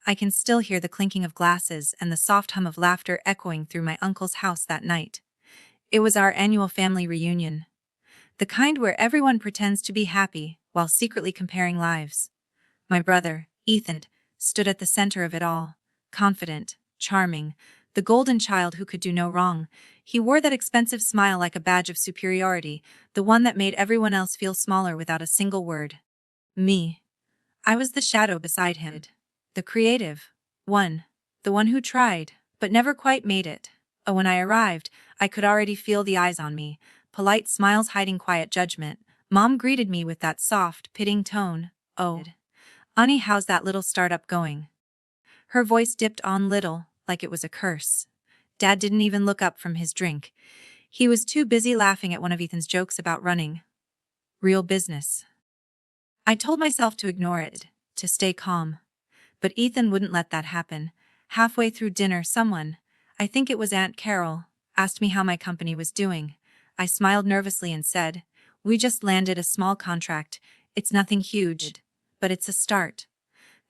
I can still hear the clinking of glasses and the soft hum of laughter echoing through my uncle's house that night. It was our annual family reunion. The kind where everyone pretends to be happy while secretly comparing lives. My brother, Ethan, stood at the center of it all, confident, charming, the golden child who could do no wrong. He wore that expensive smile like a badge of superiority, the one that made everyone else feel smaller without a single word. Me. I was the shadow beside him. The creative one. The one who tried, but never quite made it. Oh, when I arrived, I could already feel the eyes on me, polite smiles hiding quiet judgment. Mom greeted me with that soft, pitying tone. "Oh, Ani, how's that little startup going?" Her voice dipped on little, like it was a curse. Dad didn't even look up from his drink. He was too busy laughing at one of Ethan's jokes about running real business. I told myself to ignore it, to stay calm. But Ethan wouldn't let that happen. Halfway through dinner, someone, I think it was Aunt Carol, asked me how my company was doing. I smiled nervously and said, "We just landed a small contract. It's nothing huge, but it's a start."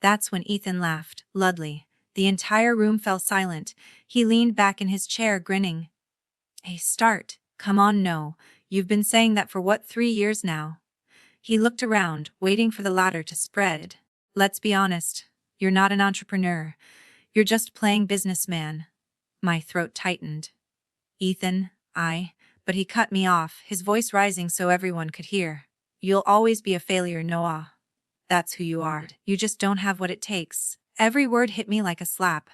That's when Ethan laughed, loudly. The entire room fell silent. He leaned back in his chair, grinning. "A start? Come on, no. You've been saying that for what, 3 years now?" He looked around, waiting for the ladder to spread. "Let's be honest. You're not an entrepreneur. You're just playing businessman." My throat tightened. "Ethan, but he cut me off, his voice rising so everyone could hear. "You'll always be a failure, Noah. That's who you are. You just don't have what it takes." Every word hit me like a slap.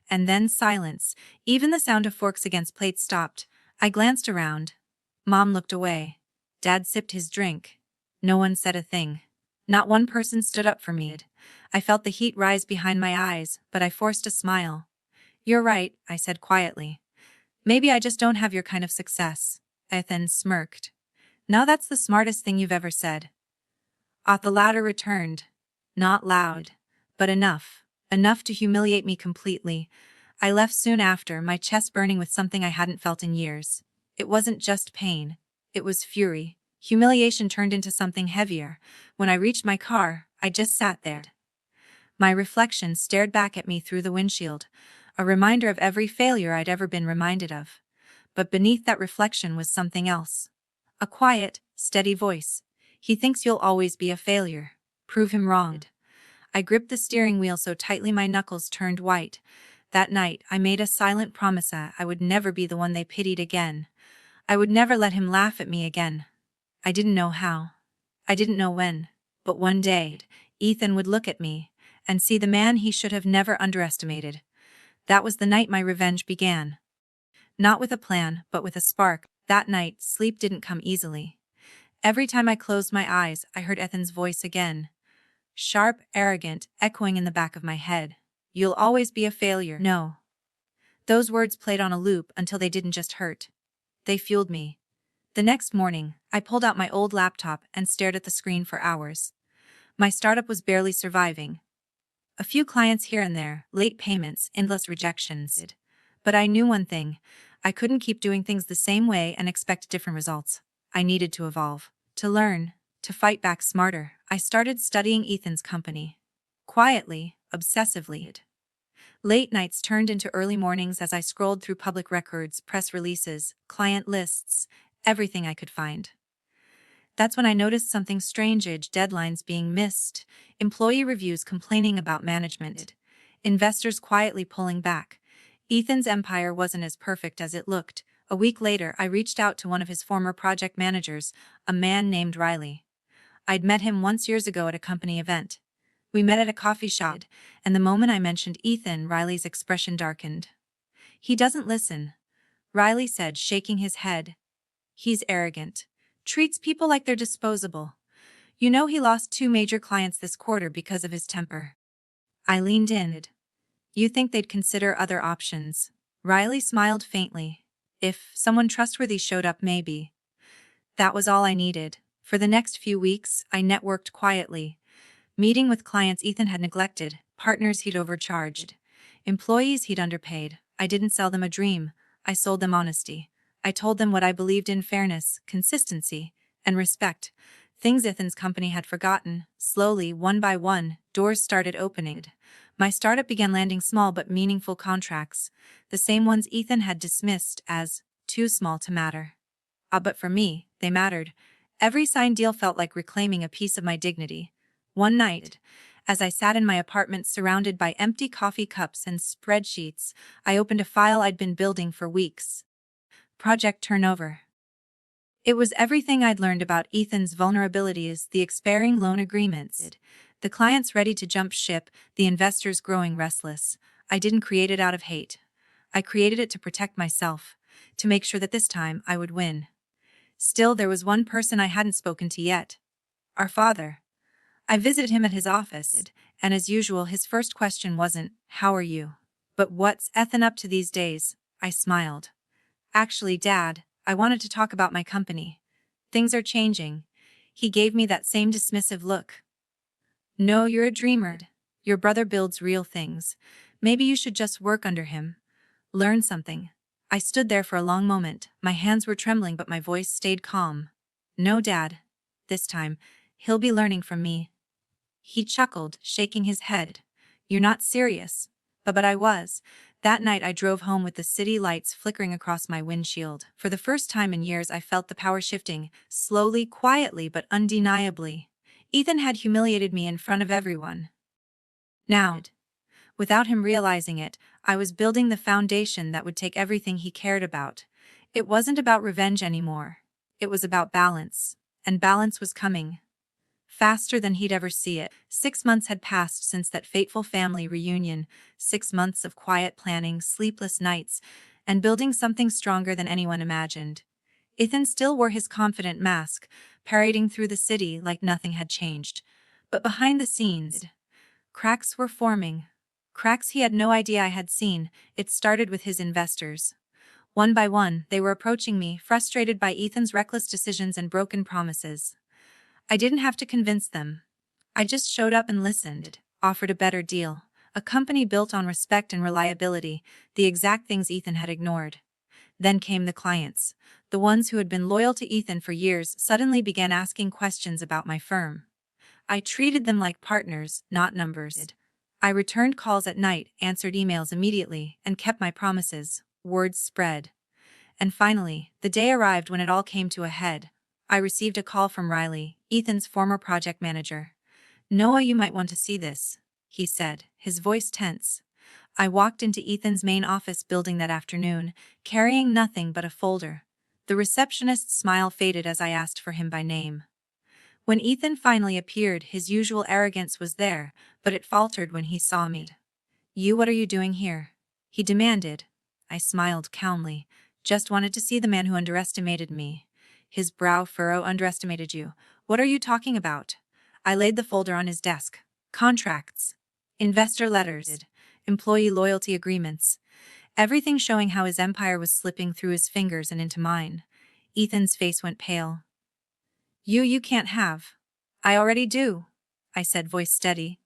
And then silence. Even the sound of forks against plates stopped. I glanced around. Mom looked away. Dad sipped his drink. No one said a thing. Not one person stood up for me. I felt the heat rise behind my eyes, but I forced a smile. "You're right," I said quietly. "Maybe I just don't have your kind of success." Ethan smirked. "Now that's the smartest thing you've ever said." The ladder returned. Not loud, but enough. Enough to humiliate me completely. I left soon after, my chest burning with something I hadn't felt in years. It wasn't just pain. It was fury. Humiliation turned into something heavier. When I reached my car, I just sat there. My reflection stared back at me through the windshield, a reminder of every failure I'd ever been reminded of. But beneath that reflection was something else. A quiet, steady voice. "He thinks you'll always be a failure. Prove him wrong." I gripped the steering wheel so tightly my knuckles turned white. That night, I made a silent promise I would never be the one they pitied again. I would never let him laugh at me again. I didn't know how. I didn't know when. But one day, Ethan would look at me and see the man he should have never underestimated. That was the night my revenge began. Not with a plan, but with a spark. That night, sleep didn't come easily. Every time I closed my eyes, I heard Ethan's voice again. Sharp, arrogant, echoing in the back of my head. "You'll always be a failure." No. Those words played on a loop until they didn't just hurt. They fueled me. The next morning, I pulled out my old laptop and stared at the screen for hours. My startup was barely surviving. A few clients here and there, late payments, endless rejections. But I knew one thing. I couldn't keep doing things the same way and expect different results. I needed to evolve, to learn, to fight back smarter. I started studying Ethan's company. Quietly, obsessively. Late nights turned into early mornings as I scrolled through public records, press releases, client lists, everything I could find. That's when I noticed something strange: deadlines being missed, employee reviews complaining about management, investors quietly pulling back. Ethan's empire wasn't as perfect as it looked. A week later, I reached out to one of his former project managers, a man named Riley. I'd met him once years ago at a company event. We met at a coffee shop, and the moment I mentioned Ethan, Riley's expression darkened. "He doesn't listen," Riley said, shaking his head. "He's arrogant. Treats people like they're disposable. You know, he lost 2 major clients this quarter because of his temper." I leaned in. "You think they'd consider other options?" Riley smiled faintly. "If someone trustworthy showed up, maybe." That was all I needed. For the next few weeks, I networked quietly, meeting with clients Ethan had neglected, partners he'd overcharged, employees he'd underpaid. I didn't sell them a dream. I sold them honesty. I told them what I believed in: fairness, consistency, and respect. Things Ethan's company had forgotten. Slowly, one by one, doors started opening. My startup began landing small but meaningful contracts, the same ones Ethan had dismissed as too small to matter. But for me, they mattered. Every signed deal felt like reclaiming a piece of my dignity. One night, as I sat in my apartment surrounded by empty coffee cups and spreadsheets, I opened a file I'd been building for weeks. Project Turnover. It was everything I'd learned about Ethan's vulnerabilities, the expiring loan agreements, the clients ready to jump ship, the investors growing restless. I didn't create it out of hate. I created it to protect myself, to make sure that this time I would win. Still, there was one person I hadn't spoken to yet. Our father. I visited him at his office, and as usual, his first question wasn't, "How are you?" but "What's Ethan up to these days?" I smiled. "Actually, Dad, I wanted to talk about my company. Things are changing." He gave me that same dismissive look. "No, you're a dreamer. Your brother builds real things. Maybe you should just work under him. Learn something." I stood there for a long moment. My hands were trembling, but my voice stayed calm. "No, Dad. This time, he'll be learning from me." He chuckled, shaking his head. "You're not serious." But I was. That night I drove home with the city lights flickering across my windshield. For the first time in years I felt the power shifting, slowly, quietly, but undeniably. Ethan had humiliated me in front of everyone. Now, without him realizing it, I was building the foundation that would take everything he cared about. It wasn't about revenge anymore. It was about balance. And balance was coming. Faster than he'd ever see it. 6 months had passed since that fateful family reunion. 6 months of quiet planning, sleepless nights, and building something stronger than anyone imagined. Ethan still wore his confident mask, parading through the city like nothing had changed. But behind the scenes, cracks were forming. Cracks he had no idea I had seen. It started with his investors. One by one, they were approaching me, frustrated by Ethan's reckless decisions and broken promises. I didn't have to convince them. I just showed up and listened, offered a better deal, a company built on respect and reliability, the exact things Ethan had ignored. Then came the clients. The ones who had been loyal to Ethan for years suddenly began asking questions about my firm. I treated them like partners, not numbers. I returned calls at night, answered emails immediately, and kept my promises. Words spread. And finally, the day arrived when it all came to a head. I received a call from Riley, Ethan's former project manager. "Noah, you might want to see this," he said, his voice tense. I walked into Ethan's main office building that afternoon, carrying nothing but a folder. The receptionist's smile faded as I asked for him by name. When Ethan finally appeared, his usual arrogance was there, but it faltered when he saw me. What are you doing here?" he demanded. I smiled calmly. "Just wanted to see the man who underestimated me." His brow furrowed. "Underestimated you? What are you talking about?" I laid the folder on his desk. Contracts. Investor letters. Employee loyalty agreements. Everything showing how his empire was slipping through his fingers and into mine. Ethan's face went pale. You can't have." "I already do," I said, voice steady.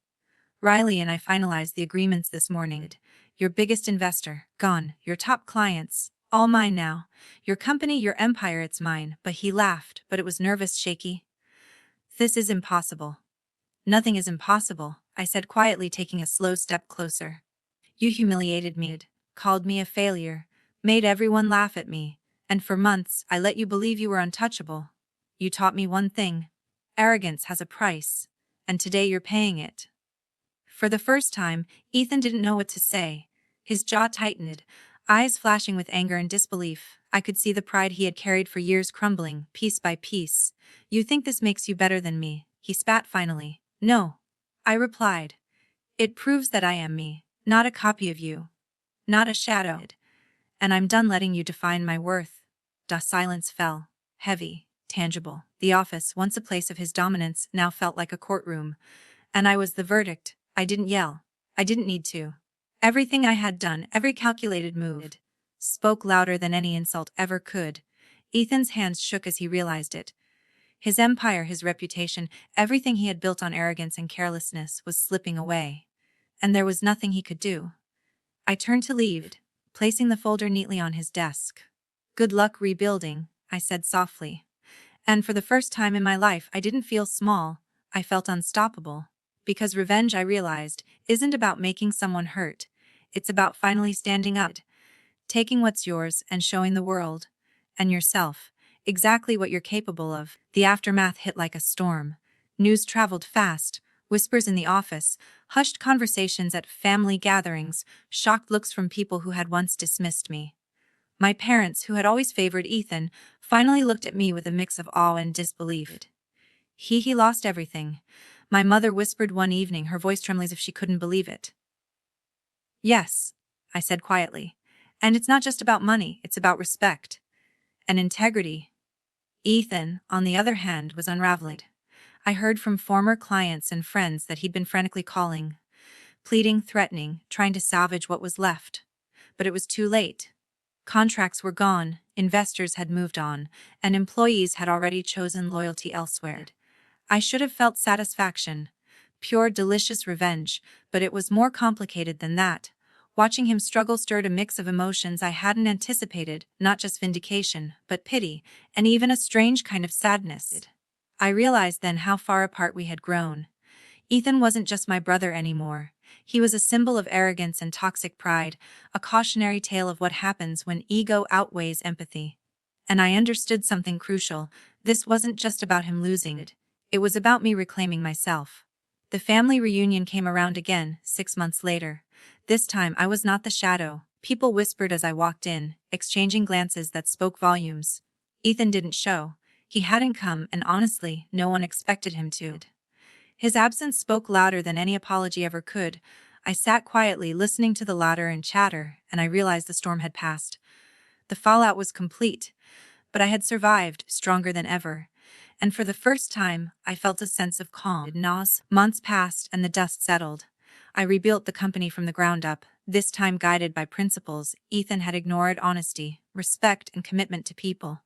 "Riley and I finalized the agreements this morning. Your biggest investor, gone. Your top clients, all mine now. Your company, your empire, it's mine." But he laughed, but it was nervous, shaky. "This is impossible." "Nothing is impossible," I said quietly, taking a slow step closer. "You humiliated me, called me a failure, made everyone laugh at me, and for months I let you believe you were untouchable. You taught me one thing: arrogance has a price, and today you're paying it." For the first time, Ethan didn't know what to say. His jaw tightened, eyes flashing with anger and disbelief. I could see the pride he had carried for years crumbling, piece by piece. "You think this makes you better than me?" he spat finally. "No," I replied. "It proves that I am me, not a copy of you, not a shadow. And I'm done letting you define my worth." The silence fell, heavy, tangible. The office, once a place of his dominance, now felt like a courtroom. And I was the verdict. I didn't yell. I didn't need to. Everything I had done, every calculated move, spoke louder than any insult ever could. Ethan's hands shook as he realized it. His empire, his reputation, everything he had built on arrogance and carelessness was slipping away. And there was nothing he could do. I turned to leave, placing the folder neatly on his desk. "Good luck rebuilding," I said softly. And for the first time in my life, I didn't feel small, I felt unstoppable. Because revenge, I realized, isn't about making someone hurt. It's about finally standing up, taking what's yours and showing the world, and yourself, exactly what you're capable of. The aftermath hit like a storm. News traveled fast, whispers in the office, hushed conversations at family gatherings, shocked looks from people who had once dismissed me. My parents, who had always favored Ethan, finally looked at me with a mix of awe and disbelief. He lost everything. My mother whispered one evening, her voice trembling as if she couldn't believe it. Yes, I said quietly. And it's not just about money, it's about respect and integrity. Ethan, on the other hand, was unraveling. I heard from former clients and friends that he'd been frantically calling, pleading, threatening, trying to salvage what was left. But it was too late. Contracts were gone, investors had moved on, and employees had already chosen loyalty elsewhere. I should have felt satisfaction, pure delicious revenge, but it was more complicated than that. Watching him struggle stirred a mix of emotions I hadn't anticipated, not just vindication, but pity, and even a strange kind of sadness. I realized then how far apart we had grown. Ethan wasn't just my brother anymore. He was a symbol of arrogance and toxic pride, a cautionary tale of what happens when ego outweighs empathy. And I understood something crucial. This wasn't just about him losing it. It was about me reclaiming myself. The family reunion came around again, 6 months later. This time I was not the shadow. People whispered as I walked in, exchanging glances that spoke volumes. Ethan didn't show. He hadn't come, and honestly, no one expected him to. His absence spoke louder than any apology ever could. I sat quietly, listening to the laughter and chatter, and I realized the storm had passed. The fallout was complete, but I had survived, stronger than ever. And for the first time, I felt a sense of calm. Months passed and the dust settled. I rebuilt the company from the ground up, this time guided by principles Ethan had ignored: honesty, respect, and commitment to people.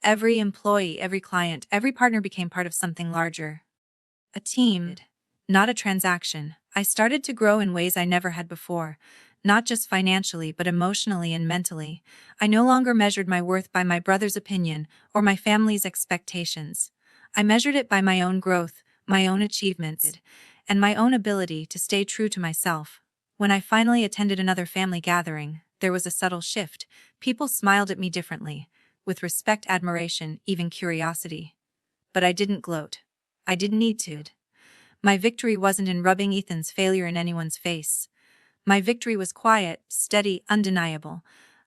Every employee, every client, every partner became part of something larger. A team, not a transaction. I started to grow in ways I never had before, not just financially but emotionally and mentally. I no longer measured my worth by my brother's opinion or my family's expectations. I measured it by my own growth, my own achievements, and my own ability to stay true to myself. When I finally attended another family gathering, there was a subtle shift. People smiled at me differently, with respect, admiration, even curiosity. But I didn't gloat. I didn't need to. My victory wasn't in rubbing Ethan's failure in anyone's face. My victory was quiet, steady, undeniable.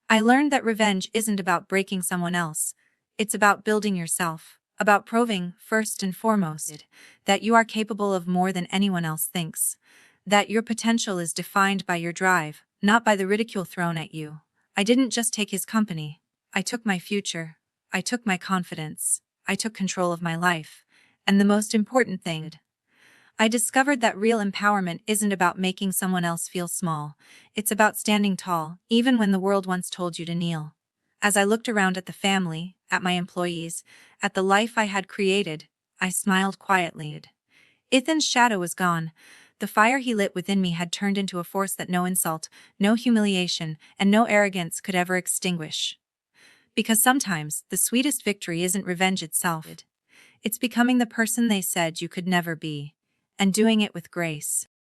I learned that revenge isn't about breaking someone else. It's about building yourself, about proving, first and foremost, that you are capable of more than anyone else thinks, that your potential is defined by your drive, not by the ridicule thrown at you. I didn't just take his company. I took my future. I took my confidence. I took control of my life. And the most important thing, I discovered that real empowerment isn't about making someone else feel small. It's about standing tall, even when the world once told you to kneel. As I looked around at the family, at my employees, at the life I had created, I smiled quietly. Ethan's shadow was gone. The fire he lit within me had turned into a force that no insult, no humiliation, and no arrogance could ever extinguish. Because sometimes, the sweetest victory isn't revenge itself. It's becoming the person they said you could never be, and doing it with grace.